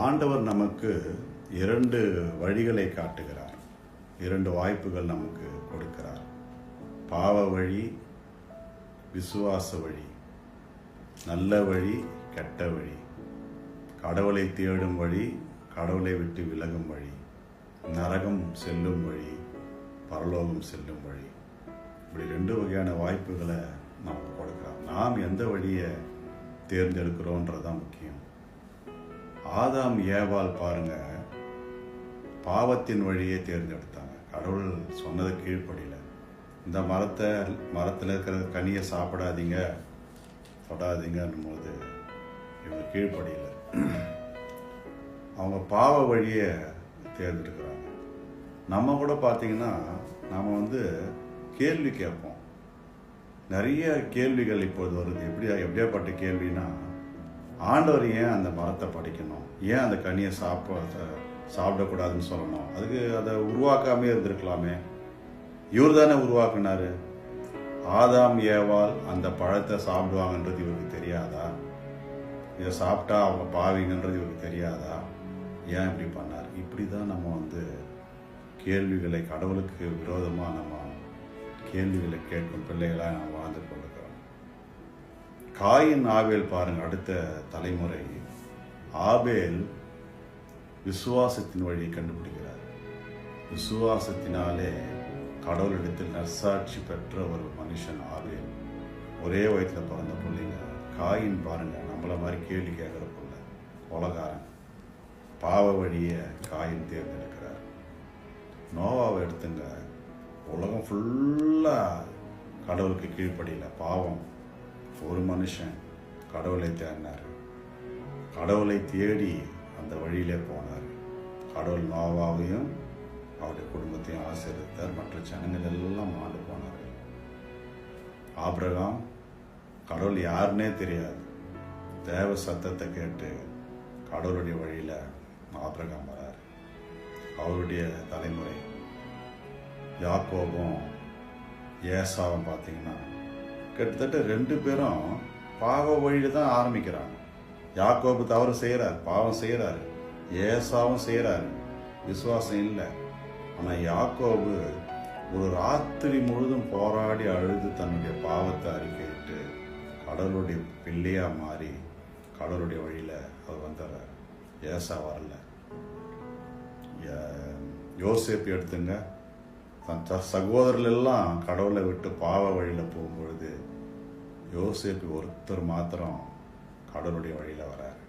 ஆண்டவர் நமக்கு 2 வழிகளை காட்டுகிறார். 2 வாய்ப்புகள் நமக்கு கொடுக்கிறார். பாவ வழி, விசுவாச வழி. நல்ல வழி, கெட்ட வழி. கடவுளை தேடும் வழி, கடவுளை விட்டு விலகும் வழி. நரகம் செல்லும் வழி, பரலோகம் செல்லும் வழி. இப்படி 2 வகையான வாய்ப்புகளை நமக்கு கொடுக்கிறார். நாம் எந்த வழியை தேர்ந்தெடுக்கிறோன்றதான் முக்கியம். ஆதாம் ஏவாள் பாருங்க, பாவத்தின் வழியை தேர்ந்தெடுத்தாங்க. கடவுள் சொன்னதை கீழ்ப்படியில. இந்த மரத்தில் இருக்கிற கனியை சாப்பிடாதீங்க, தொடாதீங்கன்னும் போது இவங்க கீழ்ப்படியில. அவங்க பாவ வழியை தேர்ந்தெடுக்கிறாங்க. நம்ம கூட பார்த்தீங்கன்னா நாம் கேள்வி கேட்போம். நிறைய கேள்விகள் இப்போது வருது. எப்படியாப்பட்ட கேள்வினா, ஆண்டவர் ஏன் அந்த மரத்தை படிக்கணும், ஏன் அந்த கனியை சாப்பிடக்கூடாதுன்னு சொல்லணும், அதுக்கு அதை உருவாக்காமே இருந்திருக்கலாமே, இவர் தானே உருவாக்குனாரு. ஆதாம் ஏவாள் அந்த பழத்தை சாப்பிடுவாங்கன்றது இவருக்கு தெரியாதா? இதை சாப்பிட்டா அவங்க பாவிங்கன்றது இவருக்கு தெரியாதா? ஏன் இப்படி பண்ணார்? இப்படி தான் நம்ம கேள்விகளை, கடவுளுக்கு விரோதமாக நம்ம கேள்விகளை கேட்கும் பிள்ளைகளாக நாம் வாழ்ந்து கொண்டிருக்கிறோம். காயின் ஆபேல் பாருங்க, அடுத்த தலைமுறை. ஆபேல் விசுவாசத்தின் வழியை கண்டுபிடிக்கிறார். விசுவாசத்தினாலே கடவுளிடத்தில் நற்சாட்சி பெற்ற ஒரு மனுஷன் ஆபேல். ஒரே வயதில் பிறந்த பிள்ளைங்க. காயின் பாருங்க, நம்மள மாதிரி கேள்வி கேட்கிற பிள்ளை, கொலகாரன். பாவ வழியை காயின் தேர்ந்தெடுக்கிறார். நோவாவை எடுத்துங்க, உலகம் ஃபுல்லாக கடவுளுக்கு கீழ்ப்படியில, பாவம். ஒரு மனுஷன் கடவுளை தேடினார். கடவுளை தேடி அந்த வழியிலே போனார். கடவுள் நோவாவையும் அவருடைய குடும்பத்தையும் ஆசீர்வதித்தார். மற்ற ஜனங்கள் எல்லாம் ஆண்டு போனார்கள். ஆபிரகாம், கடவுள் யாருன்னே தெரியாது, தேவ சத்தத்தை கேட்டு கடவுளுடைய வழியில் ஆபிரகாம் வரார். அவருடைய தலைமுறை யாக்கோபும் ஏசாவும் பார்த்தீங்கன்னா கிட்டத்தட்ட 2 பேரும் பாவ வழியில் தான் ஆரம்பிக்கிறாங்க. யாக்கோபு தவறு செய்கிறார், பாவம் செய்கிறாரு. ஏசாவும் செய்கிறாரு, விசுவாசம் இல்லை. ஆனால் யாக்கோபு ஒரு ராத்திரி முழுதும் போராடி அழுது தன்னுடைய பாவத்தை அறிக்கையிட்டு கடவுளுடைய பிள்ளையாக மாறி கடவுளுடைய வழியில் அவர் வந்துடுறார். ஏசா வரல. யோசேப்பு எடுத்துங்க, தன் சகோதரர்கள் எல்லாம் கடவுளை விட்டு பாவ வழியில் போகும்பொழுது யோசேப்பு ஒருத்தர் மாத்திரம் கடவுளுடைய வழியில் வரார்.